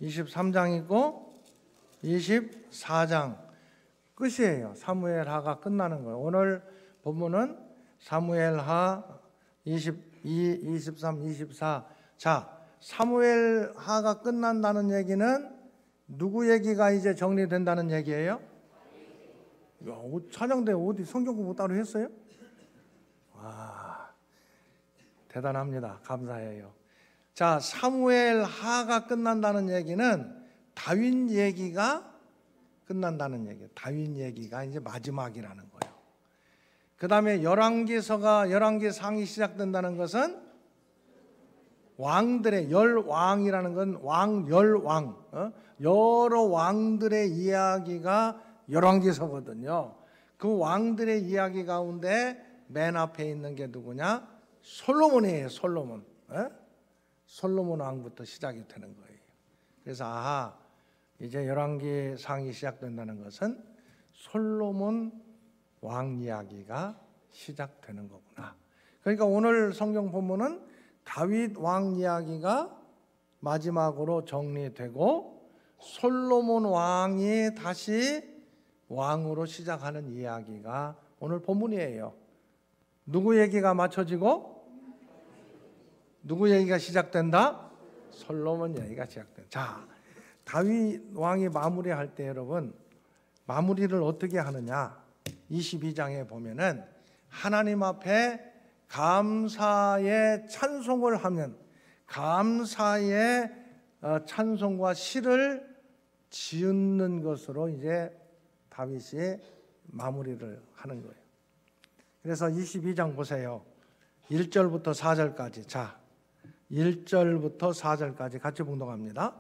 23장이고 24장 끝이에요. 사무엘하가 끝나는 거예요. 오늘 본문은 사무엘하 22, 23, 24. 자, 사무엘하가 끝난다는 얘기는 누구 얘기가 이제 정리된다는 얘기예요? 야, 찬양대 어디 성경 공부 따로 했어요? 와, 대단합니다. 감사해요. 자, 사무엘하가 끝난다는 얘기는 다윗 얘기가 끝난다는 얘기예요. 다윗 얘기가 이제 마지막이라는 거예요. 그 다음에 열왕기상이 시작된다는 것은 왕들의 열왕이라는 건 열왕, 여러 왕들의 이야기가 열왕기서거든요. 그 왕들의 이야기 가운데 맨 앞에 있는 게 누구냐? 솔로몬이에요. 솔로몬. 솔로몬 왕부터 시작이 되는 거예요. 그래서 이제 열왕기상이 시작된다는 것은 솔로몬 왕 이야기가 시작되는 거구나. 그러니까 오늘 성경 본문은 다윗 왕 이야기가 마지막으로 정리되고 솔로몬 왕이 다시 왕으로 시작하는 이야기가 오늘 본문이에요. 누구 얘기가 맞춰지고 누구 얘기가 시작된다? 솔로몬 얘기가 시작된다. 자, 다윗 왕이 마무리할 때 여러분 마무리를 어떻게 하느냐? 22장에 보면은 하나님 앞에 감사의 찬송을 하면 감사의 찬송과 시를 지은 것으로 이제 다윗이 마무리를 하는 거예요. 그래서 22장 보세요. 1절부터 4절까지. 자, 1절부터 4절까지 같이 봉독합니다.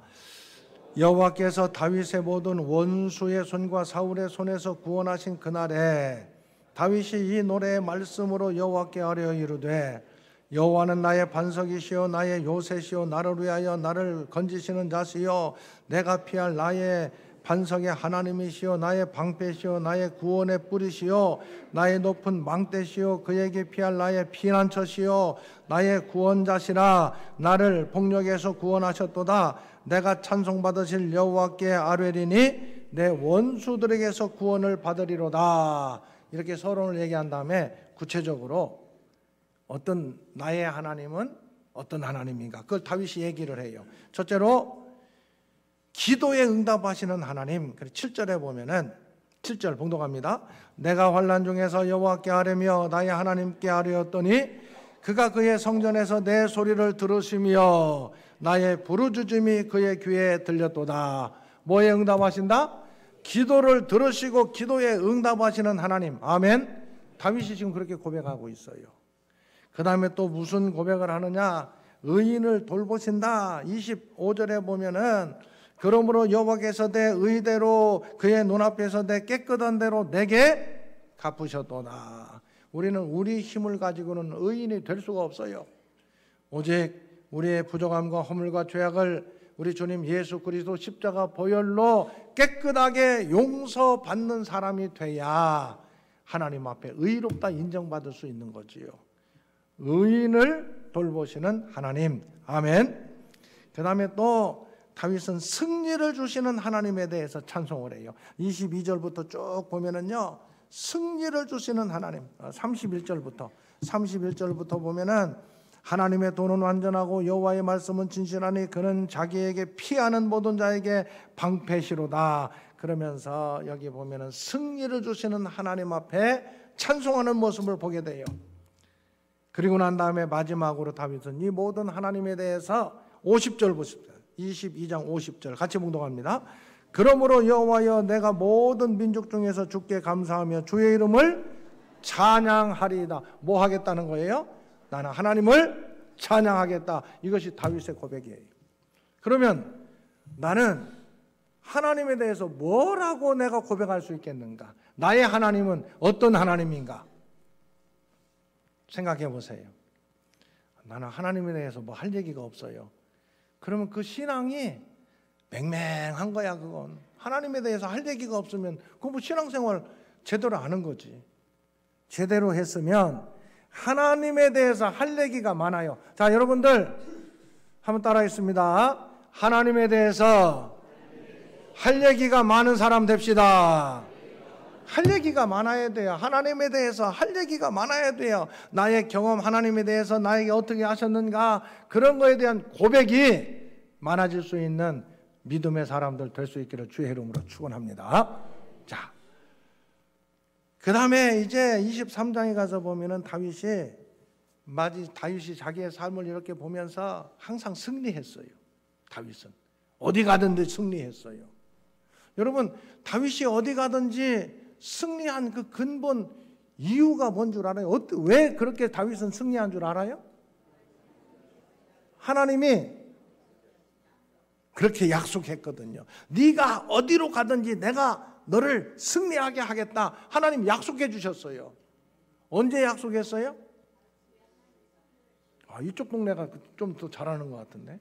여호와께서 다윗의 모든 원수의 손과 사울의 손에서 구원하신 그날에 다윗이 이 노래의 말씀으로 여호와께 아뢰어 이르되 여호와는 나의 반석이시요 나의 요새시요 나를 위하여 나를 건지시는 자시요 내가 피할 나의 반석의 하나님이시요 나의 방패시요 나의 구원의 뿌리시요 나의 높은 망대시요 그에게 피할 나의 피난처시요 나의 구원자시라 나를 폭력에서 구원하셨도다 내가 찬송받으실 여호와께 아뢰리니 내 원수들에게서 구원을 받으리로다. 이렇게 서론을 얘기한 다음에 구체적으로 어떤 나의 하나님은 어떤 하나님인가 그걸 다윗이 얘기를 해요. 첫째로 기도에 응답하시는 하나님. 7절에 보면은 7절 봉독합니다. 내가 환난 중에서 여호와께 아뢰며 나의 하나님께 아뢰었더니 그가 그의 성전에서 내 소리를 들으시며 나의 부르짖음이 그의 귀에 들렸도다. 뭐에 응답하신다? 기도를 들으시고 기도에 응답하시는 하나님. 아멘. 다윗이 지금 그렇게 고백하고 있어요. 그 다음에 또 무슨 고백을 하느냐? 의인을 돌보신다. 25절에 보면은 그러므로 여호와께서 내 의대로 그의 눈앞에서 내 깨끗한 대로 내게 갚으셨도다. 우리는 우리 힘을 가지고는 의인이 될 수가 없어요. 오직 우리의 부족함과 허물과 죄악을 우리 주님 예수 그리스도 십자가 보혈로 깨끗하게 용서받는 사람이 돼야 하나님 앞에 의롭다 인정받을 수 있는 거지요. 의인을 돌보시는 하나님. 아멘. 그 다음에 또 다윗은 승리를 주시는 하나님에 대해서 찬송을 해요. 22절부터 쭉 보면은요, 승리를 주시는 하나님. 31절부터 보면은 하나님의 도는 완전하고 여호와의 말씀은 진실하니 그는 자기에게 피하는 모든 자에게 방패시로다. 그러면서 여기 보면은 승리를 주시는 하나님 앞에 찬송하는 모습을 보게 돼요. 그리고 난 다음에 마지막으로 다윗은 이 모든 하나님에 대해서 50절 보십시오. 22장 50절 같이 봉독합니다. 그러므로 여호와여 내가 모든 민족 중에서 주께 감사하며 주의 이름을 찬양하리이다. 뭐 하겠다는 거예요? 나는 하나님을 찬양하겠다. 이것이 다윗의 고백이에요. 그러면 나는 하나님에 대해서 뭐라고 내가 고백할 수 있겠는가? 나의 하나님은 어떤 하나님인가? 생각해 보세요. 나는 하나님에 대해서 뭐 할 얘기가 없어요. 그러면 그 신앙이 맹맹한 거야. 그건 하나님에 대해서 할 얘기가 없으면 그 뭐 신앙생활 제대로 하는 거지. 제대로 했으면 하나님에 대해서 할 얘기가 많아요. 자, 여러분들 한번 따라하겠습니다. 하나님에 대해서 할 얘기가 많은 사람 됩시다. 할 얘기가 많아야 돼요. 하나님에 대해서 할 얘기가 많아야 돼요. 나의 경험, 하나님에 대해서 나에게 어떻게 하셨는가, 그런 거에 대한 고백이 많아질 수 있는 믿음의 사람들 될 수 있기를 주의 이름으로 축원합니다. 자, 그 다음에 이제 23장에 가서 보면은 다윗이 자기의 삶을 이렇게 보면서 항상 승리했어요. 다윗은 어디 가든지 승리했어요. 여러분, 다윗이 어디 가든지 승리한 그 근본 이유가 뭔 줄 알아요? 왜 그렇게 다윗은 승리한 줄 알아요? 하나님이 그렇게 약속했거든요. 네가 어디로 가든지 내가 너를 승리하게 하겠다. 하나님 약속해 주셨어요. 언제 약속했어요? 이쪽 동네가 좀 더 잘하는 것 같은데.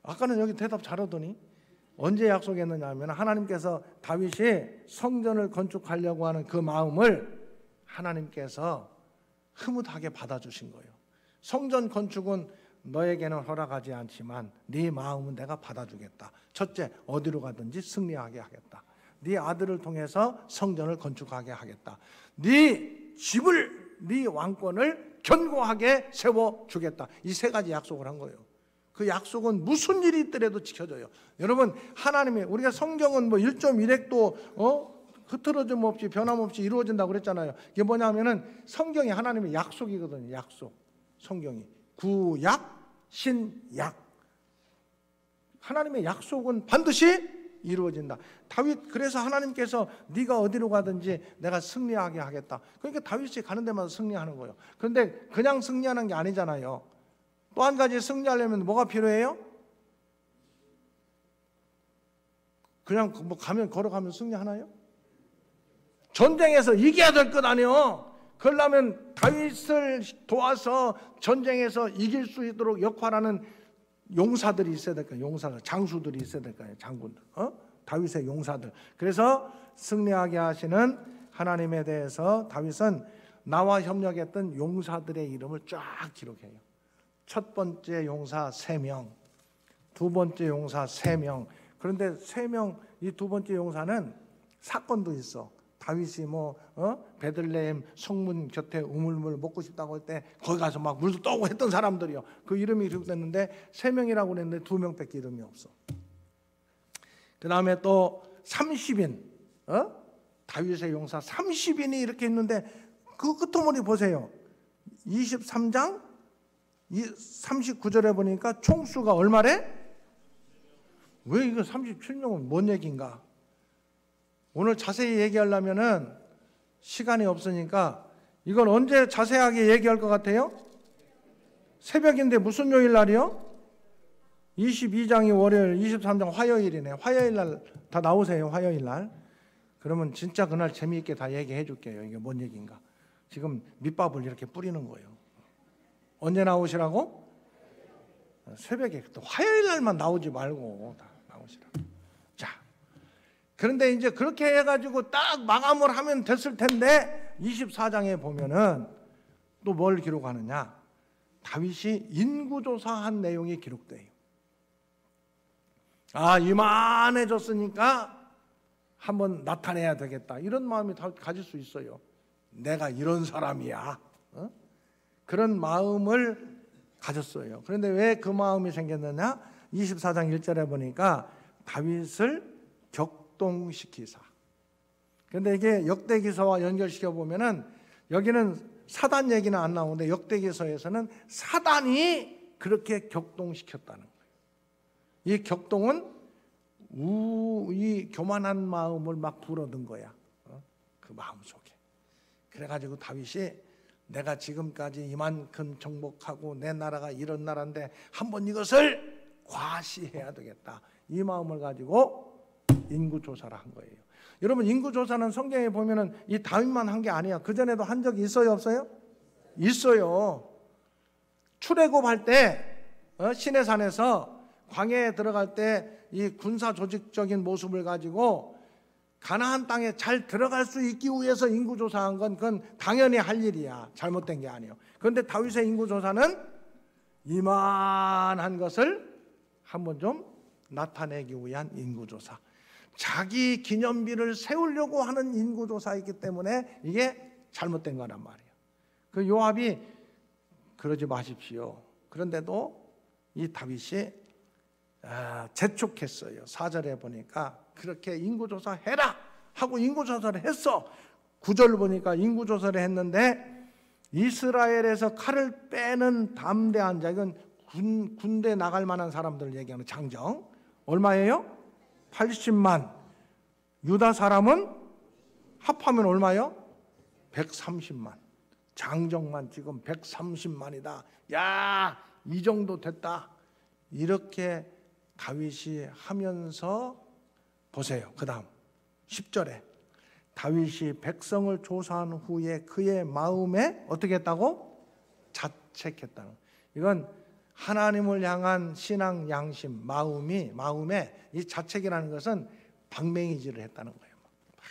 아까는 여기 대답 잘하더니. 언제 약속했느냐 하면 하나님께서 다윗이 성전을 건축하려고 하는 그 마음을 하나님께서 흐뭇하게 받아주신 거예요. 성전 건축은 너에게는 허락하지 않지만 네 마음은 내가 받아주겠다. 첫째, 어디로 가든지 승리하게 하겠다. 네 아들을 통해서 성전을 건축하게 하겠다. 네 집을, 네 왕권을 견고하게 세워주겠다. 이 세 가지 약속을 한 거예요. 그 약속은 무슨 일이 있더라도 지켜져요. 여러분, 하나님이, 우리가 성경은 뭐 1.1핵도 흐트러짐 없이 변함없이 이루어진다고 그랬잖아요. 이게 뭐냐면은 성경이 하나님의 약속이거든요. 약속. 성경이 구약, 신약. 하나님의 약속은 반드시 이루어진다. 다윗, 그래서 하나님께서 네가 어디로 가든지 내가 승리하게 하겠다. 그러니까 다윗이 가는 데마다 승리하는 거예요. 그런데 그냥 승리하는 게 아니잖아요. 또 한 가지 승리하려면 뭐가 필요해요? 그냥 뭐 걸어가면 승리하나요? 전쟁에서 이겨야 될 것 아니에요. 그러려면 다윗을 도와서 전쟁에서 이길 수 있도록 역할하는 용사들이 있어야 될 거예요. 용사들, 장수들이 있어야 될 거예요. 장군들, 다윗의 용사들. 그래서 승리하게 하시는 하나님에 대해서 다윗은 나와 협력했던 용사들의 이름을 쫙 기록해요. 첫 번째 용사 3명, 두 번째 용사 3명. 그런데 3명, 이 두 번째 용사는 사건도 있어. 다윗이 베들레헴 성문 곁에 우물물 먹고 싶다고 할 때 거기 가서 막 물도 떠고 했던 사람들이요. 그 이름이 기록됐는데 3명이라고 그랬는데 2명밖에 이름이 없어. 그 다음에 또 30인, 다윗의 용사 30인이 이렇게 있는데 그 끄트머리 보세요. 23장 39절에 보니까 총수가 얼마래? 왜 이거 37명은 뭔 얘기인가? 오늘 자세히 얘기하려면은 시간이 없으니까 이건 언제 자세하게 얘기할 것 같아요? 새벽인데 무슨 요일 날이요? 22장이 월요일, 23장 화요일이네. 화요일 날 다 나오세요. 화요일 날. 그러면 진짜 그날 재미있게 다 얘기해 줄게요. 이게 뭔 얘기인가? 지금 밑밥을 이렇게 뿌리는 거예요. 언제 나오시라고? 새벽에. 또 화요일 날만 나오지 말고 다 나오시라. 자, 그런데 이제 그렇게 해가지고 딱 마감을 하면 됐을 텐데 24장에 보면은 또 뭘 기록하느냐? 다윗이 인구조사한 내용이 기록돼요. 이만해졌으니까 한번 나타내야 되겠다. 이런 마음이 다 가질 수 있어요. 내가 이런 사람이야. 그런 마음을 가졌어요. 그런데 왜 그 마음이 생겼느냐? 24장 1절에 보니까 다윗을 격동시키사. 그런데 이게 역대기서와 연결시켜 보면은 여기는 사단 얘기는 안 나오는데 역대기서에서는 사단이 그렇게 격동시켰다는 거예요. 이 격동은 이 교만한 마음을 막 불어넣은 거야. 그 마음 속에. 그래가지고 다윗이 내가 지금까지 이만큼 정복하고 내 나라가 이런 나라인데 한번 이것을 과시해야 되겠다. 이 마음을 가지고 인구조사를 한 거예요. 여러분, 인구조사는 성경에 보면은 이 다윗만 한 게 아니야. 그전에도 한 적이 있어요, 없어요? 있어요. 출애굽할 때 시내산에서 광야에 들어갈 때 이 군사 조직적인 모습을 가지고 가나안 땅에 잘 들어갈 수 있기 위해서 인구조사한 건 그건 당연히 할 일이야. 잘못된 게 아니에요. 그런데 다윗의 인구조사는 이만한 것을 한번 좀 나타내기 위한 인구조사. 자기 기념비를 세우려고 하는 인구조사이기 때문에 이게 잘못된 거란 말이에요. 그 요압이 그러지 마십시오. 그런데도 이 다윗이 재촉했어요. 4절에 보니까 그렇게 인구조사 해라 하고 인구조사를 했어. 9절 보니까 인구조사를 했는데 이스라엘에서 칼을 빼는 담대한 자, 이건 군대 나갈 만한 사람들을 얘기하는 장정. 얼마예요? 80만. 유다 사람은 합하면 얼마요? 130만. 장정만 지금 130만이다. 야, 이 정도 됐다. 이렇게 다윗이 하면서 보세요. 그 다음 10절에 다윗이 백성을 조사한 후에 그의 마음에 어떻게 했다고? 자책했다는. 이건 하나님을 향한 신앙 양심, 마음에 이 자책이라는 것은 방맹이질을 했다는 거예요. 막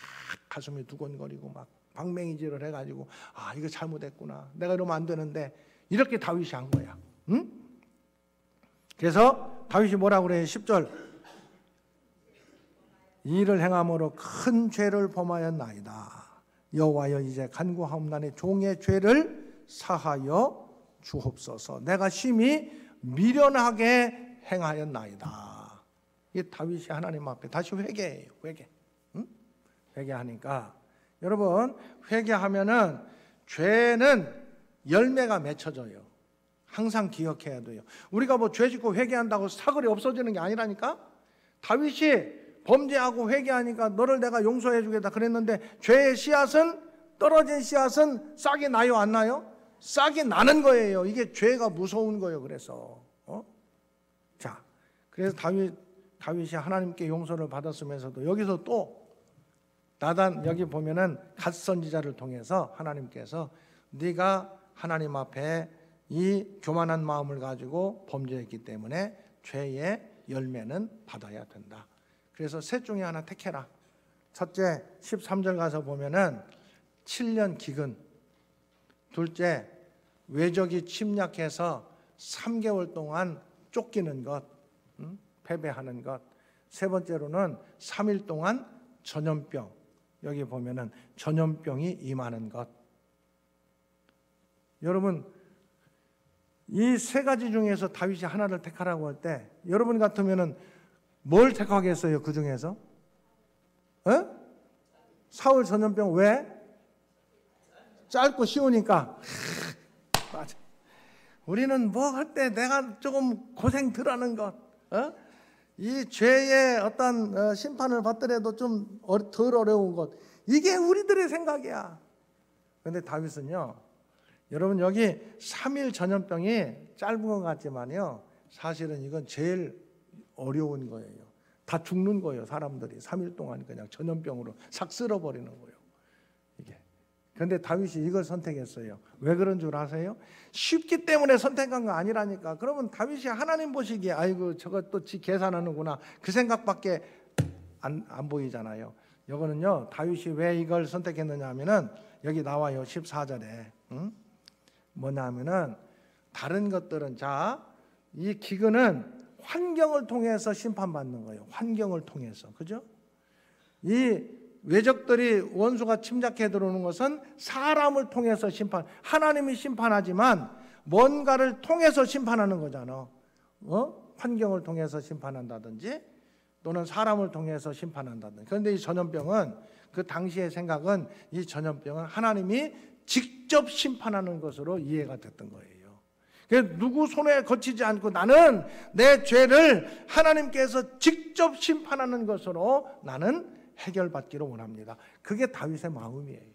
가슴이 두근거리고 막 방맹이질을 해가지고 이거 잘못했구나. 내가 이러면 안 되는데 이렇게 다윗이 한 거야. 응? 그래서 다윗이 뭐라고 그래요? 10절. 이를 행함으로 큰 죄를 범하였나이다. 여호와여 이제 간구하옵나니 종의 죄를 사하여 주옵소서. 내가 심히 미련하게 행하였나이다. 이 다윗이 하나님 앞에 다시 회개해요. 회개. 응? 회개하니까 여러분 회개하면은 죄는 열매가 맺혀져요. 항상 기억해야 돼요. 우리가 뭐 죄 짓고 회개한다고 사글이 없어지는 게 아니라니까. 다윗이 범죄하고 회개하니까 너를 내가 용서해 주겠다 그랬는데 죄의 씨앗은 떨어진 씨앗은 싹이 나요 안 나요? 싹이 나는 거예요. 이게 죄가 무서운 거예요. 그래서 자, 그래서 다윗이 하나님께 용서를 받았으면서도 여기서 또 나단 여기 보면은 갓 선지자를 통해서 하나님께서 네가 하나님 앞에 이 교만한 마음을 가지고 범죄했기 때문에 죄의 열매는 받아야 된다. 그래서 셋 중에 하나 택해라. 첫째 13절 가서 보면은 7년 기근. 둘째 외적이 침략해서 3개월 동안 쫓기는 것, 패배하는 것. 세 번째로는 3일 동안 전염병. 여기 보면은 전염병이 임하는 것. 여러분 이 세 가지 중에서 다윗이 하나를 택하라고 할 때 여러분 같으면은 뭘 택하겠어요? 그 중에서? 사울 전염병. 왜? 짧고 쉬우니까. 맞아. 우리는 뭐 할 때 내가 조금 고생 덜하는 것, 이 죄의 어떤 심판을 받더라도 좀 덜 어려운 것, 이게 우리들의 생각이야. 그런데 다윗은요, 여러분 여기 3일 전염병이 짧은 것 같지만요, 사실은 이건 제일 어려운 거예요. 다 죽는 거예요. 사람들이 3일 동안 그냥 전염병으로 싹 쓸어버리는 거예요. 이게. 그런데 다윗이 이걸 선택했어요. 왜 그런 줄 아세요? 쉽기 때문에 선택한 거 아니라니까. 그러면 다윗이 하나님 보시기에 아이고 저것도 지 계산하는구나 그 생각밖에 안 보이잖아요. 이거는요, 다윗이 왜 이걸 선택했느냐 하면은 여기 나와요. 14절에 뭐냐 하면은 다른 것들은 자, 이 기근은 환경을 통해서 심판받는 거예요. 환경을 통해서. 그죠? 이 외적들이 원수가 침략해 들어오는 것은 사람을 통해서 심판, 하나님이 심판하지만 뭔가를 통해서 심판하는 거잖아. 환경을 통해서 심판한다든지 또는 사람을 통해서 심판한다든지. 그런데 이 전염병은 그 당시의 생각은 이 전염병은 하나님이 직접 심판하는 것으로 이해가 됐던 거예요. 누구 손에 거치지 않고 나는 내 죄를 하나님께서 직접 심판하는 것으로 나는 해결받기를 원합니다. 그게 다윗의 마음이에요.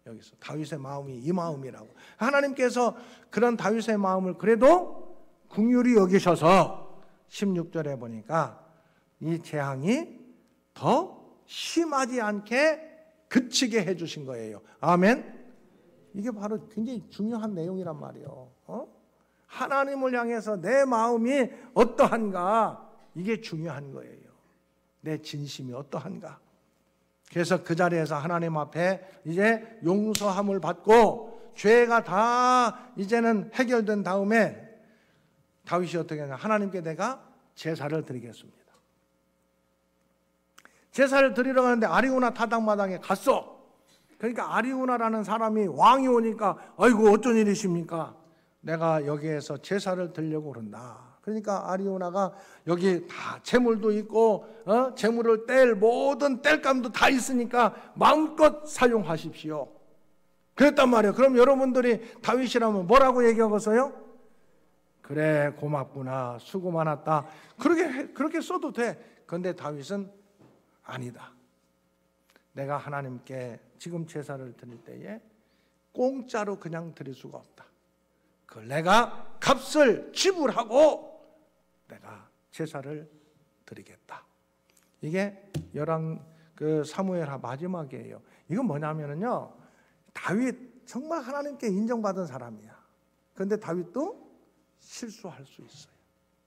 여기서 다윗의 마음이 이 마음이라고. 하나님께서 그런 다윗의 마음을 그래도 긍휼히 여기셔서 16절에 보니까 이 재앙이 더 심하지 않게 그치게 해주신 거예요. 아멘. 이게 바로 굉장히 중요한 내용이란 말이에요. 하나님을 향해서 내 마음이 어떠한가, 이게 중요한 거예요. 내 진심이 어떠한가. 그래서 그 자리에서 하나님 앞에 이제 용서함을 받고 죄가 다 이제는 해결된 다음에 다윗이 어떻게 하냐, 하나님께 내가 제사를 드리겠습니다. 제사를 드리러 가는데 아리우나 타작마당에 갔어. 그러니까 아리우나라는 사람이 왕이 오니까 아이고 어쩐 일이십니까? 내가 여기에서 제사를 드리려고 그런다. 그러니까 아리우나가 여기 다 재물도 있고 재물을 뗄 모든 뗄감도 다 있으니까 마음껏 사용하십시오. 그랬단 말이에요. 그럼 여러분들이 다윗이라면 뭐라고 얘기하겠어요? 그래 고맙구나 수고 많았다 그렇게 써도 돼. 그런데 다윗은 아니다. 내가 하나님께 지금 제사를 드릴 때에 공짜로 그냥 드릴 수가 없다. 그걸 내가 값을 지불하고 내가 제사를 드리겠다. 이게 사무엘하 마지막이에요. 이건 뭐냐면요, 다윗 정말 하나님께 인정받은 사람이야. 그런데 다윗도 실수할 수 있어요.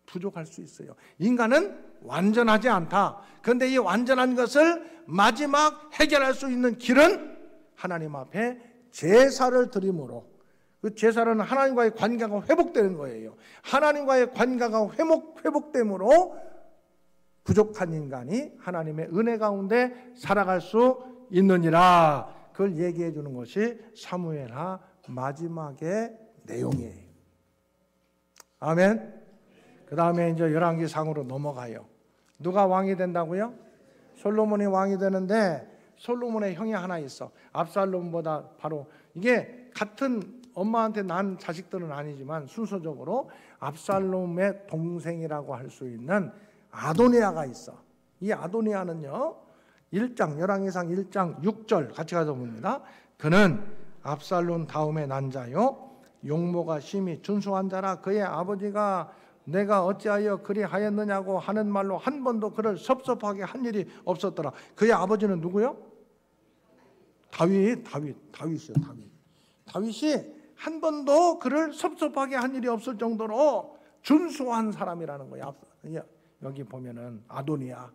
부족할 수 있어요. 인간은 완전하지 않다. 그런데 이 완전한 것을 마지막 해결할 수 있는 길은 하나님 앞에 제사를 드림으로, 그 제사는 하나님과의 관계가 회복되는 거예요. 하나님과의 관계가 회복됨으로 부족한 인간이 하나님의 은혜 가운데 살아갈 수 있느니라. 그걸 얘기해 주는 것이 사무엘하 마지막의 내용이에요. 아멘. 그 다음에 이제 열왕기상으로 넘어가요. 누가 왕이 된다고요? 솔로몬이 왕이 되는데 솔로몬의 형이 하나 있어. 압살롬보다 바로 이게 같은 엄마한테 난 자식들은 아니지만 순서적으로 압살롬의 동생이라고 할 수 있는 아도니아가 있어. 이 아도니아는요, 열왕기상 1장 6절 같이 가서 봅니다. 그는 압살롬 다음에 난 자요, 용모가 심히 준수한 자라. 그의 아버지가 내가 어찌하여 그리 하였느냐고 하는 말로 한 번도 그를 섭섭하게 한 일이 없었더라. 그의 아버지는 누구요? 다윗이요. 다윗이 한 번도 그를 섭섭하게 한 일이 없을 정도로 준수한 사람이라는 거야. 여기 보면은 아도니아.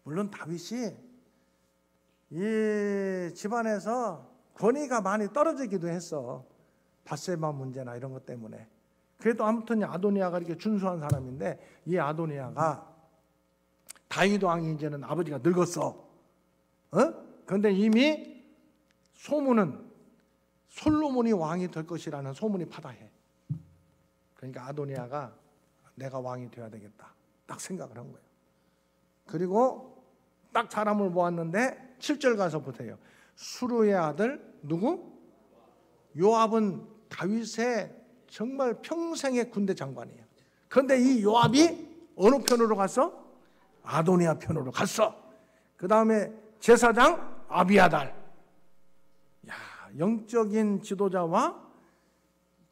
물론 다윗이 이 집안에서 권위가 많이 떨어지기도 했어. 밧세바 문제나 이런 것 때문에. 그래도 아무튼 아도니아가 이렇게 준수한 사람인데, 이 아도니아가 다윗 왕이 이제는 아버지가 늙었어. 그런데 이미 소문은 솔로몬이 왕이 될 것이라는 소문이 파다해. 그러니까 아도니아가 내가 왕이 되어야 되겠다 딱 생각을 한 거예요. 그리고 딱 사람을 모았는데 7절 가서 보세요. 수르의 아들 누구? 요압은 다윗의 정말 평생의 군대 장관이에요. 그런데 이 요압이 어느 편으로 갔어? 아도니아 편으로 갔어. 그 다음에 제사장 아비아달. 야, 영적인 지도자와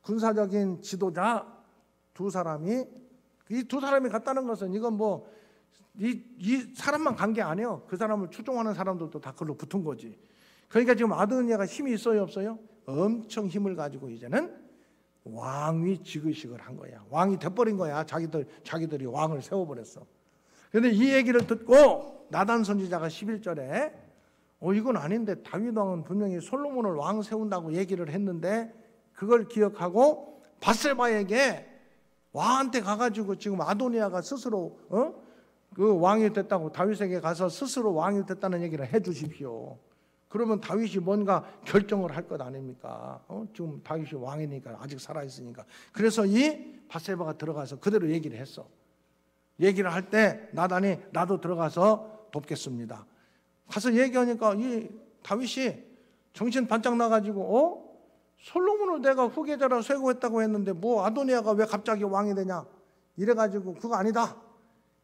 군사적인 지도자 두 사람이, 이 두 사람이 갔다는 것은 이건 뭐 이 사람만 간 게 아니에요. 그 사람을 추종하는 사람들도 다 그걸로 붙은 거지. 그러니까 지금 아도니아가 힘이 있어요, 없어요? 엄청 힘을 가지고 이제는 왕위 지그식을 한 거야. 왕이 돼버린 거야. 자기들이 왕을 세워버렸어. 그런데 이 얘기를 듣고 나단 선지자가 11절에 이건 아닌데 다윗 왕은 분명히 솔로몬을 왕 세운다고 얘기를 했는데, 그걸 기억하고 밧세바에게 왕한테 가가지고 지금 아도니아가 스스로 그 왕이 됐다고 다윗에게 가서 스스로 왕이 됐다는 얘기를 해 주십시오. 그러면 다윗이 뭔가 결정을 할 것 아닙니까? 지금 다윗이 왕이니까, 아직 살아있으니까. 그래서 이 밧세바가 들어가서 그대로 얘기를 했어. 얘기를 할 때 나단이 나도 들어가서 돕겠습니다. 가서 얘기하니까 이 다윗이 정신 반짝 나가지고 솔로몬을 내가 후계자라 쇄고했다고 했는데 뭐 아도니아가 왜 갑자기 왕이 되냐 이래가지고 그거 아니다.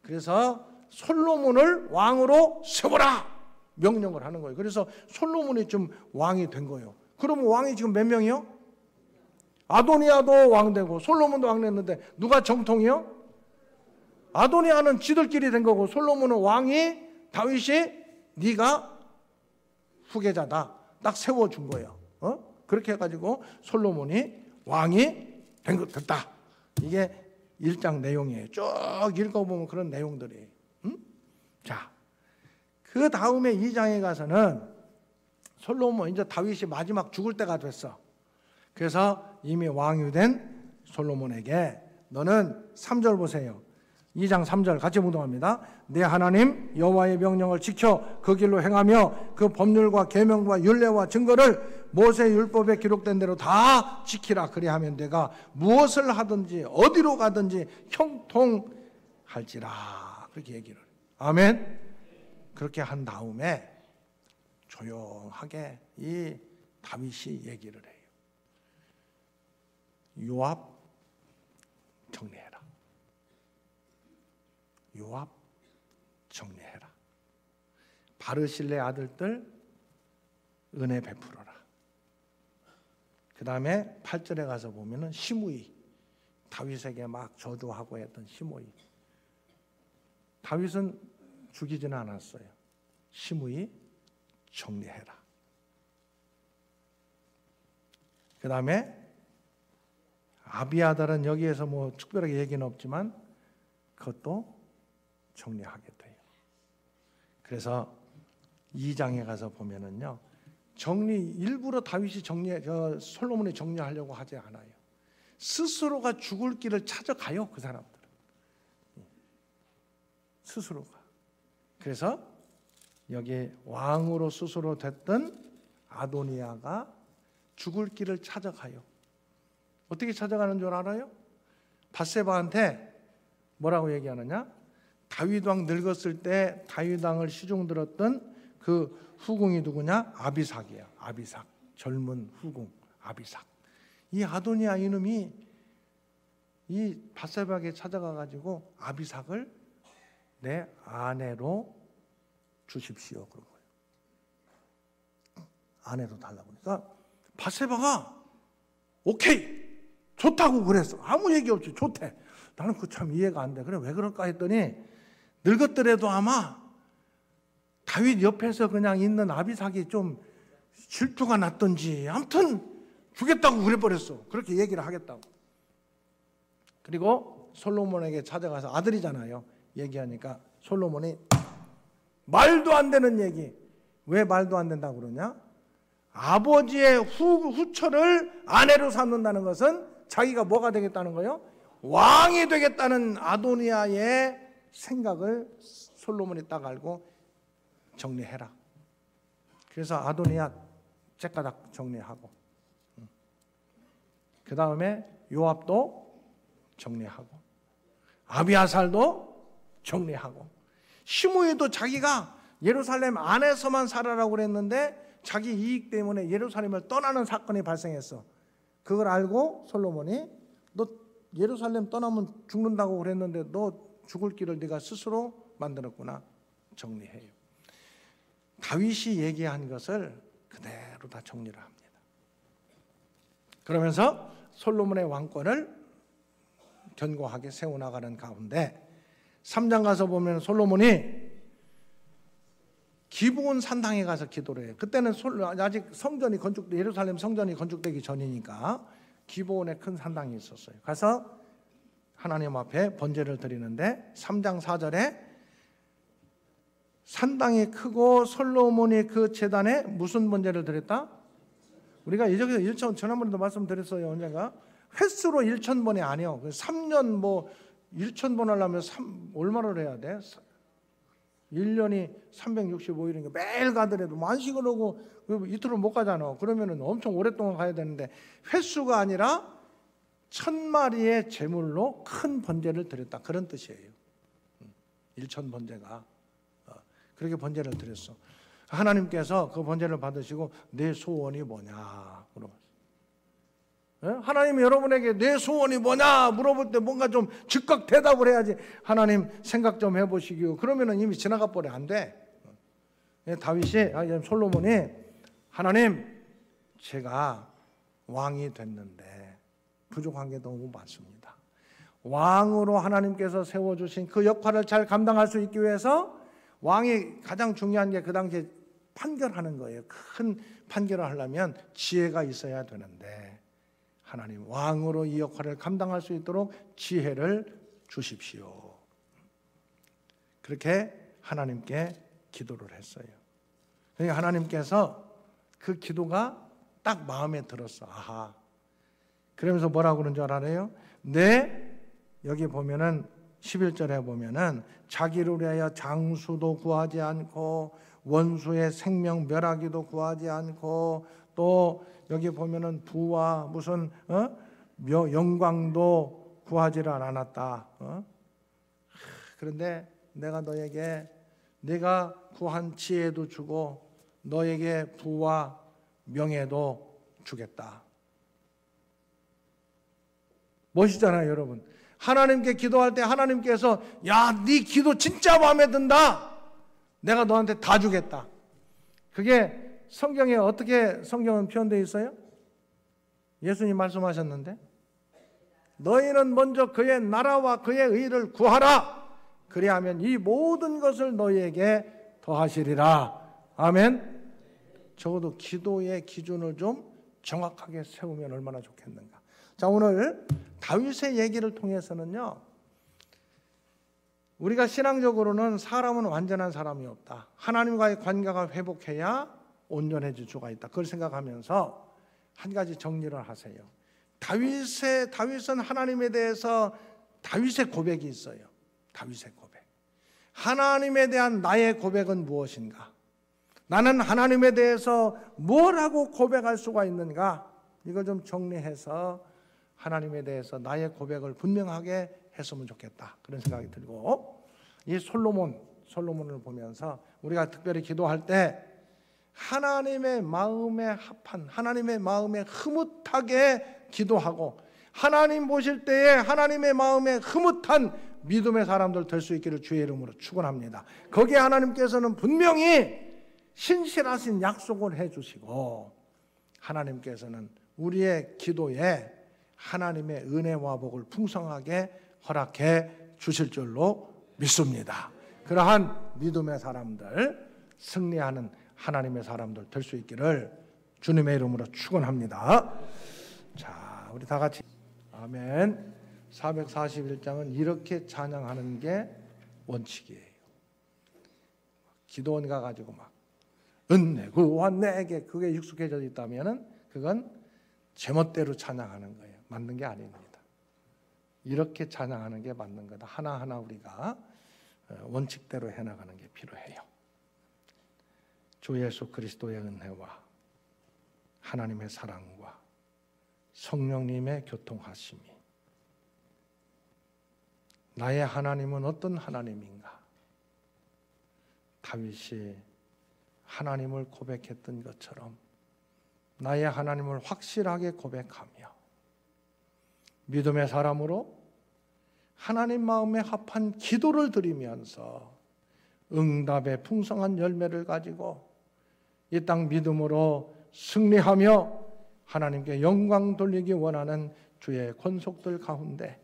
그래서 솔로몬을 왕으로 세워라 명령을 하는 거예요. 그래서 솔로몬이 좀 왕이 된 거예요. 그러면 왕이 지금 몇 명이요? 아도니아도 왕 되고 솔로몬도 왕 됐는데 누가 정통이요? 아도니아는 지들끼리 된 거고, 솔로몬은 왕이 다윗이 네가 후계자다 딱 세워준 거예요. 그렇게 해가지고 솔로몬이 왕이 됐다. 이게 1장 내용이에요. 쭉 읽어보면 그런 내용들이. 자, 그 다음에 2장에 가서는 솔로몬, 이제 다윗이 마지막 죽을 때가 됐어. 그래서 이미 왕이 된 솔로몬에게 너는 3절 보세요. 2장 3절 같이 묵상합니다. 내 하나님 여호와의 명령을 지켜 그 길로 행하며 그 법률과 계명과 율례와 증거를 모세의 율법에 기록된 대로 다 지키라. 그리하면 내가 무엇을 하든지 어디로 가든지 형통할지라. 그렇게 얘기를. 아멘. 그렇게 한 다음에 조용하게 이 다윗이 얘기를 해요. 요압 정리해라. 요압 정리해라. 바르실레 아들들 은혜 베풀어라. 그 다음에 8절에 가서 보면은 시므이, 다윗에게 막 저주하고 했던 시므이. 다윗은 죽이지는 않았어요. 시므이 정리해라. 그 다음에 아비아달은 여기에서 뭐 특별하게 얘기는 없지만 그것도 정리하게 돼요. 그래서 2장에 가서 보면은요, 일부러 다윗이 솔로몬이 정리하려고 하지 않아요. 스스로가 죽을 길을 찾아가요, 그 사람들은. 스스로가. 그래서 여기 왕으로 스스로 됐던 아도니아가 죽을 길을 찾아가요. 어떻게 찾아가는 줄 알아요? 밧세바한테 뭐라고 얘기하느냐? 다윗 왕 늙었을 때 다윗 왕을 시중 들었던 그 후궁이 누구냐? 아비삭이에요. 아비삭. 젊은 후궁 아비삭. 이 아도니아 이놈이 이 밧세바에게 찾아가 가지고 아비삭을 내 아내로 주십시오 그런 거예요. 아내로 달라고 하니까 밧세바가 오케이 좋다고 그랬어. 아무 얘기 없이 좋대. 나는 그 참 이해가 안 돼. 그래 왜 그럴까 했더니 늙었더라도 아마 다윗 옆에서 그냥 있는 아비삭이 좀 질투가 났던지 아무튼 주겠다고 그래버렸어. 그렇게 얘기를 하겠다고. 그리고 솔로몬에게 찾아가서 아들이잖아요. 얘기하니까 솔로몬이 말도 안 되는 얘기. 왜 말도 안 된다고 그러냐? 아버지의 후처를 아내로 삼는다는 것은 자기가 뭐가 되겠다는 거예요? 왕이 되겠다는 아도니아의 생각을 솔로몬이 딱 알고 정리해라. 그래서 아도니아 째까닥 정리하고, 그 다음에 요압도 정리하고, 아비아살도 정리하고, 시므이도 자기가 예루살렘 안에서만 살아라고 그랬는데 자기 이익 때문에 예루살렘을 떠나는 사건이 발생했어. 그걸 알고 솔로몬이 너 예루살렘 떠나면 죽는다고 그랬는데 너 죽을 길을 네가 스스로 만들었구나. 정리해요. 다윗이 얘기한 것을 그대로 다 정리를 합니다. 그러면서 솔로몬의 왕권을 견고하게 세워나가는 가운데 3장 가서 보면 솔로몬이 기브온 산당에 가서 기도를 해요. 그때는 아직 성전이 예루살렘 성전이 건축되기 전이니까 기브온에 큰 산당이 있었어요. 가서 하나님 앞에 번제를 드리는데 3장 4절에 산당이 크고 솔로몬이 그 제단에 무슨 번제를 드렸다? 우리가 예전에 지난번에도 말씀드렸어요. 언젠가 횟수로 1,000번이 아니요. 3년 뭐 1,000번 하려면 얼마를 해야 돼? 1년이 365일이니까 매일 가더라도 만식을 하고 이틀을 못 가잖아. 그러면은 엄청 오랫동안 가야 되는데 횟수가 아니라 1,000마리의 제물로 큰 번제를 드렸다. 그런 뜻이에요. 1,000번제가 그렇게 번제를 드렸어. 하나님께서 그 번제를 받으시고 내 소원이 뭐냐 물어봤어요. 하나님이 여러분에게 내 소원이 뭐냐 물어볼 때 뭔가 좀 즉각 대답을 해야지. 하나님 생각 좀 해보시기요. 그러면은 이미 지나가 버려. 안 돼. 다윗이 솔로몬이 하나님 제가 왕이 됐는데 부족한 게 너무 많습니다. 왕으로 하나님께서 세워주신 그 역할을 잘 감당할 수 있기 위해서 왕이 가장 중요한 게 그 당시에 판결하는 거예요. 큰 판결을 하려면 지혜가 있어야 되는데 하나님 왕으로 이 역할을 감당할 수 있도록 지혜를 주십시오. 그렇게 하나님께 기도를 했어요. 그러니까 하나님께서 그 기도가 딱 마음에 들었어. 그러면서 뭐라고 그러는 줄 알아요? 여기 보면은 11절에 보면은 자기를 위하여 장수도 구하지 않고 원수의 생명 멸하기도 구하지 않고 또 여기 보면은 부와 무슨 영광도 구하지를 않았다. 그런데 내가 너에게 네가 구한 지혜도 주고 너에게 부와 명예도 주겠다. 멋있잖아요, 여러분. 하나님께 기도할 때 하나님께서 야, 네 기도 진짜 마음에 든다. 내가 너한테 다 주겠다. 그게 성경에 어떻게 성경은 표현되어 있어요? 예수님 말씀하셨는데 너희는 먼저 그의 나라와 그의 의를 구하라. 그리하면 이 모든 것을 너희에게 더하시리라. 아멘. 적어도 기도의 기준을 좀 정확하게 세우면 얼마나 좋겠는가. 자, 오늘 다윗의 얘기를 통해서는요, 우리가 신앙적으로는 사람은 완전한 사람이 없다. 하나님과의 관계가 회복해야 온전해질 수가 있다. 그걸 생각하면서 한 가지 정리를 하세요. 다윗은 하나님에 대해서 다윗의 고백이 있어요. 다윗의 고백. 하나님에 대한 나의 고백은 무엇인가? 나는 하나님에 대해서 뭐라고 고백할 수가 있는가? 이걸 좀 정리해서 하나님에 대해서 나의 고백을 분명하게 했으면 좋겠다. 그런 생각이 들고, 이 솔로몬을 보면서 우리가 특별히 기도할 때 하나님의 마음에 합한, 하나님의 마음에 흐뭇하게 기도하고 하나님 보실 때에 하나님의 마음에 흐뭇한 믿음의 사람들 될 수 있기를 주의 이름으로 축원합니다. 거기에 하나님께서는 분명히 신실하신 약속을 해주시고 하나님께서는 우리의 기도에 하나님의 은혜와 복을 풍성하게 허락해 주실 줄로 믿습니다. 그러한 믿음의 사람들, 승리하는 하나님의 사람들 될 수 있기를 주님의 이름으로 축원합니다. 자, 우리 다 같이 아멘. 441장은 이렇게 찬양하는 게 원칙이에요. 기도원 가가지고 막 은혜 구원 내게 그게 익숙해져 있다면은 그건 제멋대로 찬양하는 거예요. 맞는 게 아닙니다. 이렇게 찬양하는 게 맞는 거다. 하나하나 우리가 원칙대로 해나가는 게 필요해요. 주 예수 그리스도의 은혜와 하나님의 사랑과 성령님의 교통하심이 나의 하나님은 어떤 하나님인가? 다윗이 하나님을 고백했던 것처럼 나의 하나님을 확실하게 고백하며 믿음의 사람으로 하나님 마음에 합한 기도를 드리면서 응답의 풍성한 열매를 가지고 이 땅 믿음으로 승리하며 하나님께 영광 돌리기 원하는 주의 권속들 가운데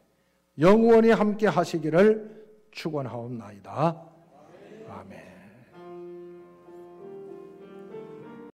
영원히 함께 하시기를 축원하옵나이다. 아멘.